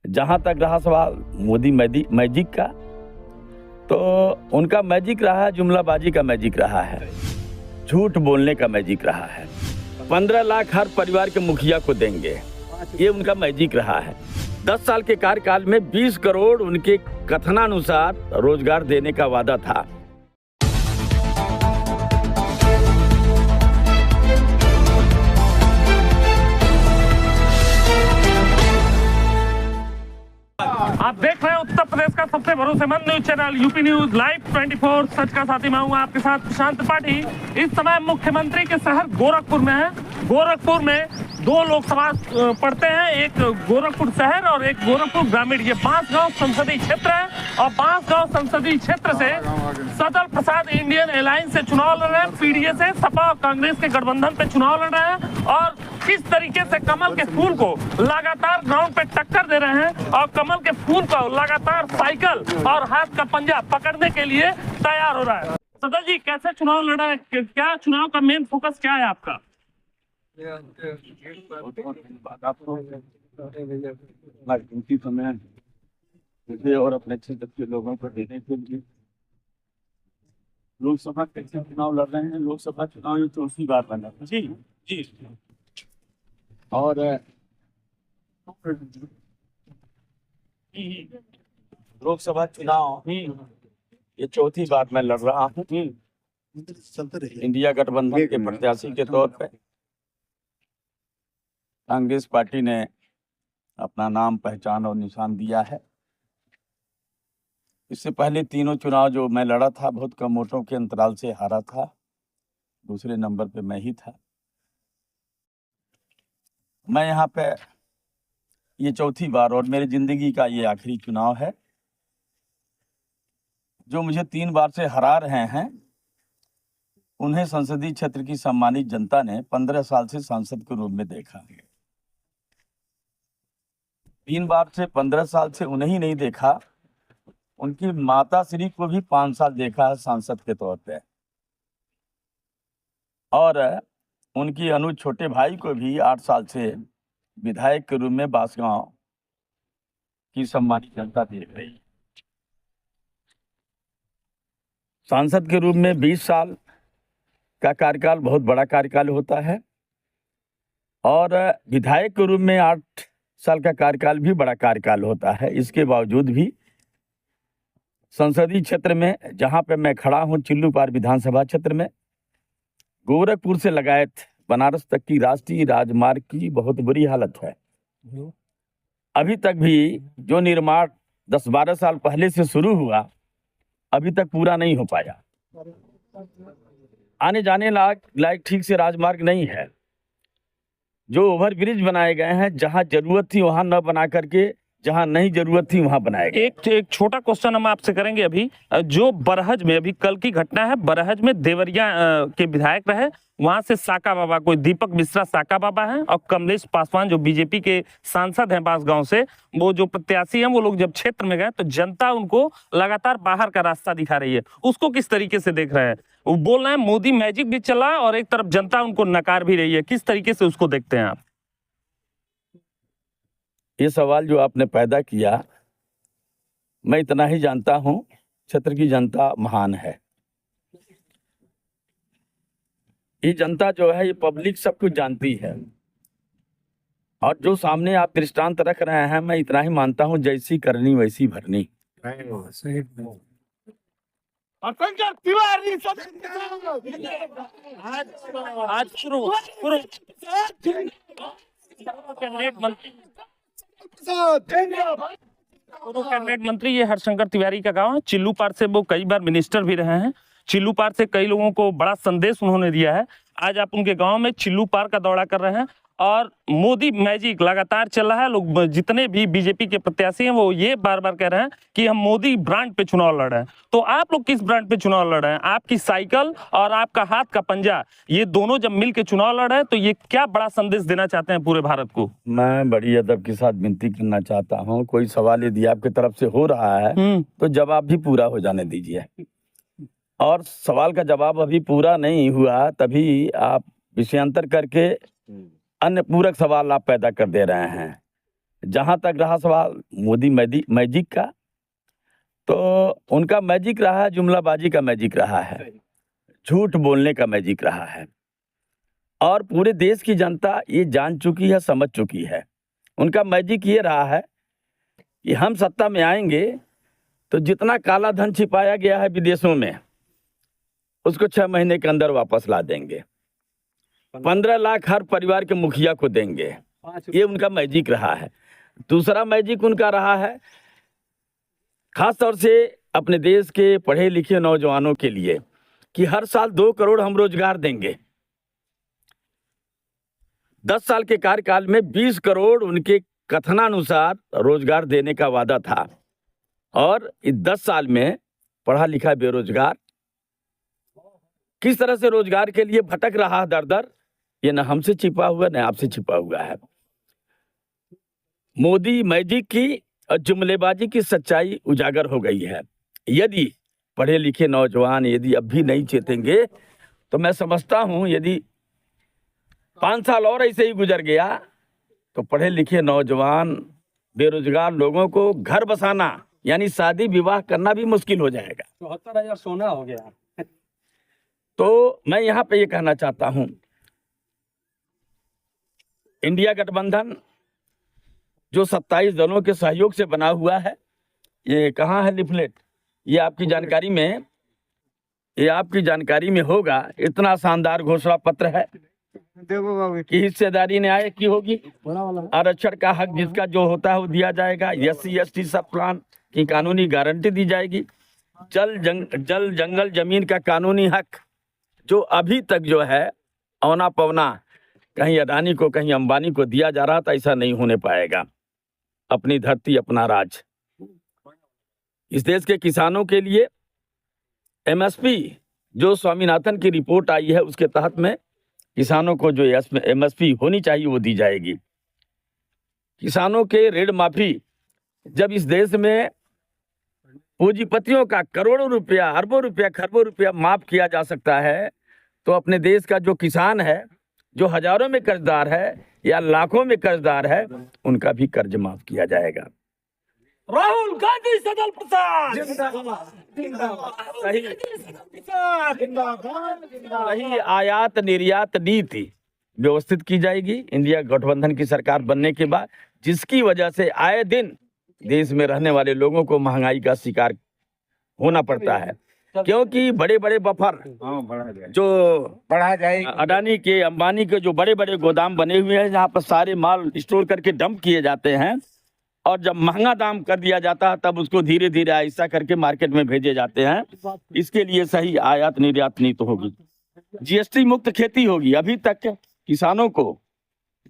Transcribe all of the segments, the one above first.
जहां तक रहा सवाल मोदी मैजिक का, तो उनका मैजिक रहा है, जुमलाबाजी का मैजिक रहा है, झूठ बोलने का मैजिक रहा है। 15 लाख हर परिवार के मुखिया को देंगे, ये उनका मैजिक रहा है। 10 साल के कार्यकाल में 20 करोड़ उनके कथनानुसार रोजगार देने का वादा था। आप देख रहे हैं उत्तर प्रदेश का सबसे भरोसेमंद news channel UP news live 24 सच का साथी। मैं हूं आपके साथ प्रशांत त्रिपाठी। इस समय मुख्यमंत्री के शहर गोरखपुर में है। गोरखपुर में 2 लोकसभा पड़ते हैं, एक गोरखपुर शहर और एक गोरखपुर ग्रामीण। ये बांसगांव संसदीय क्षेत्र है और बांसगांव संसदीय क्षेत्र से सदल प्रसाद इंडियन अलायंस से चुनाव लड़ रहे हैं। पीडीए से सपा और कांग्रेस के गठबंधन पे चुनाव लड़ रहे हैं और किस तरीके से कमल के फूल को लगातार ग्राउंड पे टक्कर दे रहे हैं और कमल के फूल को लगातार साइकिल और हाथ का पंजा पकड़ने के लिए तैयार हो रहा है। सदर जी, कैसे चुनाव लड़ा है? क्या चुनाव का मेन फोकस क्या है आपका? समय और अपने क्षेत्र के लोगों को देने के लिए लोकसभा कैसे चुनाव लड़ रहे हैं। लोकसभा चुनाव ये चौथी बार बना जी जी और लोकसभा चुनाव ये चौथी बार मैं लड़ रहा हूँ इंडिया गठबंधन के प्रत्याशी के तौर पे। कांग्रेस पार्टी ने अपना नाम, पहचान और निशान दिया है। इससे पहले तीनों चुनाव जो मैं लड़ा था बहुत कम वोटों के अंतराल से हारा था। दूसरे नंबर पे मैं ही था। मैं यहाँ पे ये चौथी बार और मेरी जिंदगी का ये आखिरी चुनाव है। जो मुझे 3 बार से हरा रहे हैं उन्हें संसदीय क्षेत्र की सम्मानित जनता ने 15 साल से सांसद के रूप में देखा है। 3 बार से 15 साल से उन्हें ही नहीं देखा, उनकी माता श्री को भी 5 साल देखा है सांसद के तौर पे और उनकी अनुज छोटे भाई को भी 8 साल से विधायक के रूप में बांसगांव की सम्मानित जनता देख रही है। सांसद के रूप में 20 साल का कार्यकाल बहुत बड़ा कार्यकाल होता है और विधायक के रूप में 8 साल का कार्यकाल भी बड़ा कार्यकाल होता है। इसके बावजूद भी संसदीय क्षेत्र में जहां पे मैं खड़ा हूं, चिल्लूपार विधानसभा क्षेत्र में, गोरखपुर से लगायत बनारस तक की राष्ट्रीय राजमार्ग की बहुत बुरी हालत है। अभी तक भी जो निर्माण 10-12 साल पहले से शुरू हुआ अभी तक पूरा नहीं हो पाया। आने जाने लायक ठीक से राजमार्ग नहीं है। जो ओवरब्रिज बनाए गए हैं, जहां जरूरत थी वहां न बना करके जहां नहीं जरूरत थी वहां बनाए गए। एक छोटा क्वेश्चन हम आपसे करेंगे। अभी जो बरहज में, अभी कल की घटना है, बरहज में देवरिया के विधायक रहे, वहां से साका बाबा, कोई दीपक मिश्रा साका बाबा हैं और कमलेश पासवान जो बीजेपी के सांसद हैं बांसगांव से, वो जो प्रत्याशी हैं, वो लोग जब क्षेत्र में गए तो जनता उनको लगातार बाहर का रास्ता दिखा रही है। उसको किस तरीके से देख रहे हैं? वो बोल रहे हैं मोदी मैजिक भी चला और एक तरफ जनता उनको नकार भी रही है। किस तरीके से उसको देखते हैं आप? ये सवाल जो आपने पैदा किया, मैं इतना ही जानता हूं, क्षेत्र की जनता महान है। ये जनता जो है, ये पब्लिक सब कुछ जानती है और जो सामने आप दृष्टांत रख रहे हैं, मैं इतना ही मानता हूं, जैसी करनी वैसी भरनी। आज शुरू कैबिनेट मंत्री ये हरशंकर तिवारी का गांव है। चिल्लूपार से वो कई बार मिनिस्टर भी रहे हैं। चिल्लूपार से कई लोगों को बड़ा संदेश उन्होंने दिया है। आज आप उनके गांव में चिल्लूपार का दौरा कर रहे हैं और मोदी मैजिक लगातार चल रहा है। लोग, जितने भी बीजेपी के प्रत्याशी हैं, वो ये बार बार कह रहे हैं कि हम मोदी ब्रांड पे चुनाव लड़ रहे हैं। तो आप लोग किस ब्रांड पे चुनाव लड़ रहे हैं? आपकी साइकिल और आपका हाथ का पंजा, ये दोनों जब मिल के चुनाव लड़ रहे हैं तो ये क्या बड़ा संदेश देना चाहते हैं पूरे भारत को? मैं बड़ी अदब के साथ विनती करना चाहता हूँ, कोई सवाल यदि आपकी तरफ से हो रहा है तो जवाब भी पूरा हो जाने दीजिए। और सवाल का जवाब अभी पूरा नहीं हुआ तभी आप विषयांतर करके अन्य पूरक सवाल आप पैदा कर दे रहे हैं। जहां तक रहा सवाल मोदी मैजिक का, तो उनका मैजिक रहा है, जुमलाबाजी का मैजिक रहा है, झूठ बोलने का मैजिक रहा है। और पूरे देश की जनता ये जान चुकी है, समझ चुकी है। उनका मैजिक ये रहा है कि हम सत्ता में आएंगे तो जितना काला धन छिपाया गया है विदेशों में, उसको 6 महीने के अंदर वापस ला देंगे। 15 लाख हर परिवार के मुखिया को देंगे। ये उनका मैजिक रहा है। दूसरा मैजिक उनका रहा है खास तौर से अपने देश के पढ़े लिखे नौजवानों के लिए कि हर साल 2 करोड़ हम रोजगार देंगे। 10 साल के कार्यकाल में 20 करोड़ उनके कथनानुसार रोजगार देने का वादा था, और इस 10 साल में पढ़ा लिखा बेरोजगार किस तरह से रोजगार के लिए भटक रहा दर दर, ये न हमसे छिपा हुआ न आपसे छिपा हुआ है। मोदी मैजिक की और जुमलेबाजी की सच्चाई उजागर हो गई है। यदि पढ़े लिखे नौजवान यदि अब भी नहीं चेतेंगे तो मैं समझता हूं यदि 5 साल और ऐसे ही गुजर गया तो पढ़े लिखे नौजवान बेरोजगार लोगों को घर बसाना यानी शादी विवाह करना भी मुश्किल हो जाएगा। 74,000 सोना हो गया। तो मैं यहाँ पे ये कहना चाहता हूँ, इंडिया गठबंधन जो 27 दलों के सहयोग से बना हुआ है, ये कहाँ है लिफलेट? ये आपकी जानकारी में होगा। इतना शानदार घोषणा पत्र है कि हिस्सेदारी न्याय की होगी, आरक्षण का हक जिसका जो होता है वो दिया जाएगा, SC ST सब प्लान की कानूनी गारंटी दी जाएगी, जल जंगल जमीन का कानूनी हक जो अभी तक जो है औना पवना कहीं अडानी को कहीं अंबानी को दिया जा रहा था, ऐसा नहीं होने पाएगा। अपनी धरती अपना राज। इस देश के किसानों के लिए MSP जो स्वामीनाथन की रिपोर्ट आई है उसके तहत में किसानों को जो MSP होनी चाहिए वो दी जाएगी। किसानों के ऋण माफी, जब इस देश में पूंजीपतियों का करोड़ों रुपया, अरबों रुपया, खरबों रुपया माफ किया जा सकता है, तो अपने देश का जो किसान है, जो हजारों में कर्जदार है या लाखों में कर्जदार है, उनका भी कर्ज माफ किया जाएगा। राहुल गांधी सदल प्रसाद सही आयात निर्यात नीति व्यवस्थित की जाएगी इंडिया गठबंधन की सरकार बनने के बाद, जिसकी वजह से आए दिन देश में रहने वाले लोगों को महंगाई का शिकार होना पड़ता है, क्योंकि बड़े बड़े बफर जो बढ़ा जाएगी। अडानी के अंबानी के जो बड़े बड़े गोदाम बने हुए हैं जहां पर सारे माल स्टोर करके डंप किए जाते हैं, और जब महंगा दाम कर दिया जाता है तब उसको धीरे धीरे ऐसा करके मार्केट में भेजे जाते हैं। इसके लिए सही आयात निर्यात नीति होगी, GST मुक्त खेती होगी। अभी तक किसानों को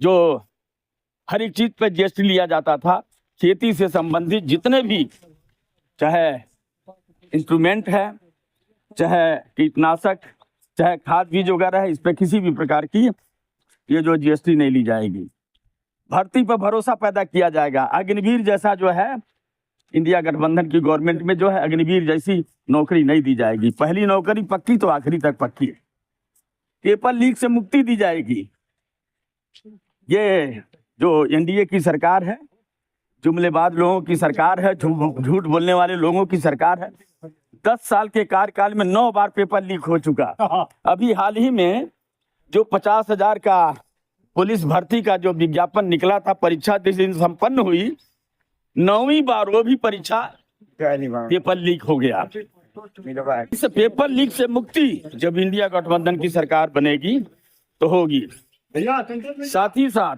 जो हर एक चीज पे GST लिया जाता था, खेती से संबंधित जितने भी चाहे इंस्ट्रूमेंट है, चाहे कीटनाशक, चाहे खाद बीज वगैरह है, इस पे किसी भी प्रकार की ये जो GST नहीं ली जाएगी। भर्ती पर भरोसा पैदा किया जाएगा। अग्निवीर जैसा जो है इंडिया गठबंधन की गवर्नमेंट में जो है अग्निवीर जैसी नौकरी नहीं दी जाएगी। पहली नौकरी पक्की तो आखिरी तक पक्की। पेपर लीक से मुक्ति दी जाएगी। ये जो NDA की सरकार है, जुमलेबाज लोगों की सरकार है, झूठ बोलने वाले लोगों की सरकार है। 10 साल के कार्यकाल में 9 बार पेपर लीक हो चुका। अभी हाल ही में जो 50,000 का पुलिस भर्ती का जो विज्ञापन निकला था, परीक्षा जिस दिन संपन्न हुई, 9वीं बार वो भी परीक्षा पेपर लीक हो गया। इस पेपर लीक से मुक्ति जब इंडिया गठबंधन की सरकार बनेगी तो होगी। साथ ही साथ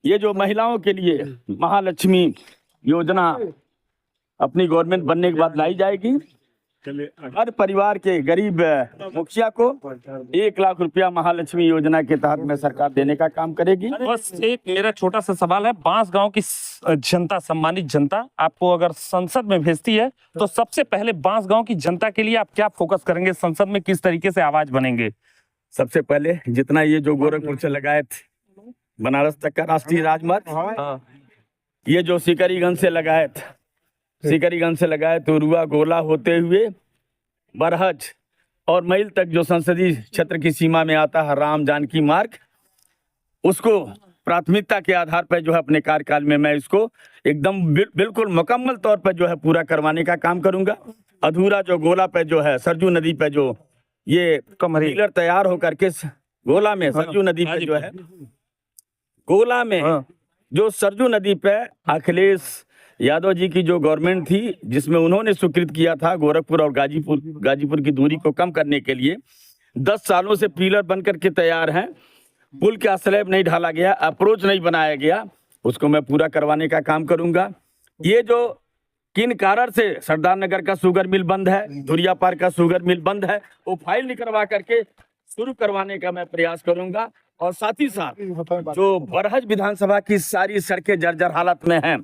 ये जो महिलाओं के लिए महालक्ष्मी योजना अपनी गवर्नमेंट बनने के बाद लाई जाएगी। हर परिवार के गरीब मुखिया को 1 लाख रुपया महालक्ष्मी योजना के तहत में सरकार देने का काम करेगी। बस एक मेरा छोटा सा सवाल है, बांसगांव की जनता, सम्मानित जनता आपको अगर संसद में भेजती है तो सबसे पहले बांसगांव की जनता के लिए आप क्या फोकस करेंगे? संसद में किस तरीके से आवाज बनेंगे? सबसे पहले जितना ये जो गोरखपुर से लगायत बनारस तक का राष्ट्रीय राजमार्ग, ये जो सिकरीगंज से लगाए तो रुआ गोला होते हुए बरहज और मैल तक जो संसदीय क्षेत्र की सीमा में आता है राम जानकी मार्ग, उसको प्राथमिकता के आधार पर जो है अपने कार्यकाल में मैं इसको एकदम बिल्कुल मुकम्मल तौर पर जो है पूरा करवाने का काम करूंगा। अधूरा जो गोला पे जो है सरजू नदी पे जो ये पिलर तैयार होकर के गोला में सरजू नदी पे जो है गोला में जो सरजू नदी पे अखिलेश यादव जी की जो गवर्नमेंट थी जिसमें उन्होंने स्वीकृत किया था गोरखपुर और गाजीपुर की दूरी को कम करने के लिए 10 सालों से पिलर बनकर के तैयार हैं। पुल का स्लैब नहीं ढाला गया, अप्रोच नहीं बनाया गया, उसको मैं पूरा करवाने का काम करूंगा। ये जो किन कारण से सरदार नगर का शुगर मिल बंद है, धुरिया पार का शुगर मिल बंद है, वो फाइल निकलवा करके शुरू करवाने का मैं प्रयास करूंगा। और साथ ही साथ जो बरहज विधानसभा की सारी सड़कें जर्जर हालत में हैं,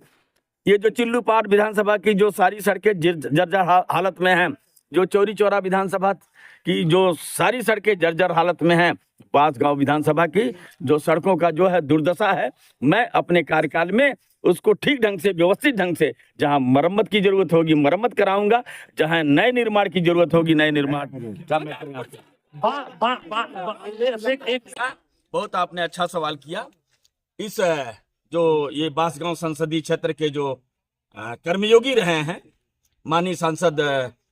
ये जो चिल्लूपाट विधानसभा की जो सारी सड़कें जर्जर हालत में हैं, जो चौरी चौरा विधानसभा की जो सारी सड़कें जर्जर हालत में हैं, बांसगांव विधानसभा की जो सड़कों का जो है दुर्दशा है, मैं अपने कार्यकाल में उसको ठीक ढंग से व्यवस्थित ढंग से जहां मरम्मत की जरूरत होगी मरम्मत कराऊंगा, जहां नए निर्माण की जरूरत होगी नए निर्माण। बहुत आपने अच्छा सवाल किया। इस जो ये बांसगांव संसदीय क्षेत्र के जो कर्मयोगी रहे हैं माननीय सांसद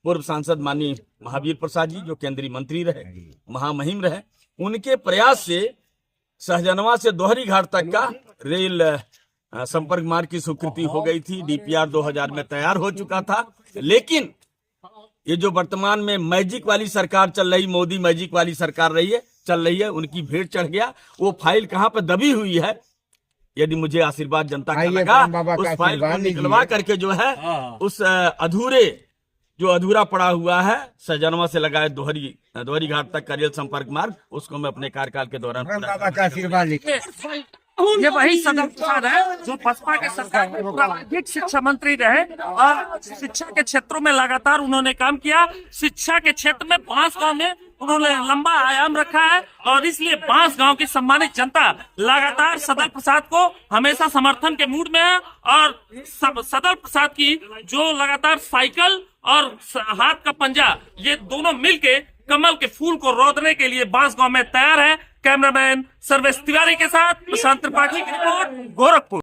पूर्व सांसद माननीय महावीर प्रसाद जी जो केंद्रीय मंत्री रहे, महामहिम रहे, उनके प्रयास से सहजनवा से दोहरी घाट तक का रेल संपर्क मार्ग की स्वीकृति हो गई थी। डीपीआर 2000 में तैयार हो चुका था। लेकिन ये जो वर्तमान में मैजिक वाली सरकार चल रही, मोदी मैजिक वाली सरकार चल रही है, उनकी भीड़ चढ़ गया। वो फाइल कहाँ पे दबी हुई है, यदि मुझे आशीर्वाद जनता का लगा उस फाइल को निकलवा करके जो है उस अधूरा पड़ा हुआ है सहजनवा से लगाए दोहरी घाट तक का रेल संपर्क मार्ग, उसको मैं अपने कार्यकाल के दौरान ये वही सदर प्रसाद है जो बसपा के सरकार में प्राविधिक शिक्षा मंत्री रहे और शिक्षा के क्षेत्रों में लगातार उन्होंने काम किया। शिक्षा के क्षेत्र में बांसगांव में उन्होंने लंबा आयाम रखा है और इसलिए बांसगांव की सम्मानित जनता लगातार सदर प्रसाद को हमेशा समर्थन के मूड में है। और सदर प्रसाद की जो लगातार साइकिल और हाथ का पंजा, ये दोनों मिलके कमल के फूल को रोदने के लिए बांसगांव में तैयार है। कैमरामैन सर्वेश तिवारी के साथ प्रशांत त्रिपाठी की रिपोर्ट, गोरखपुर।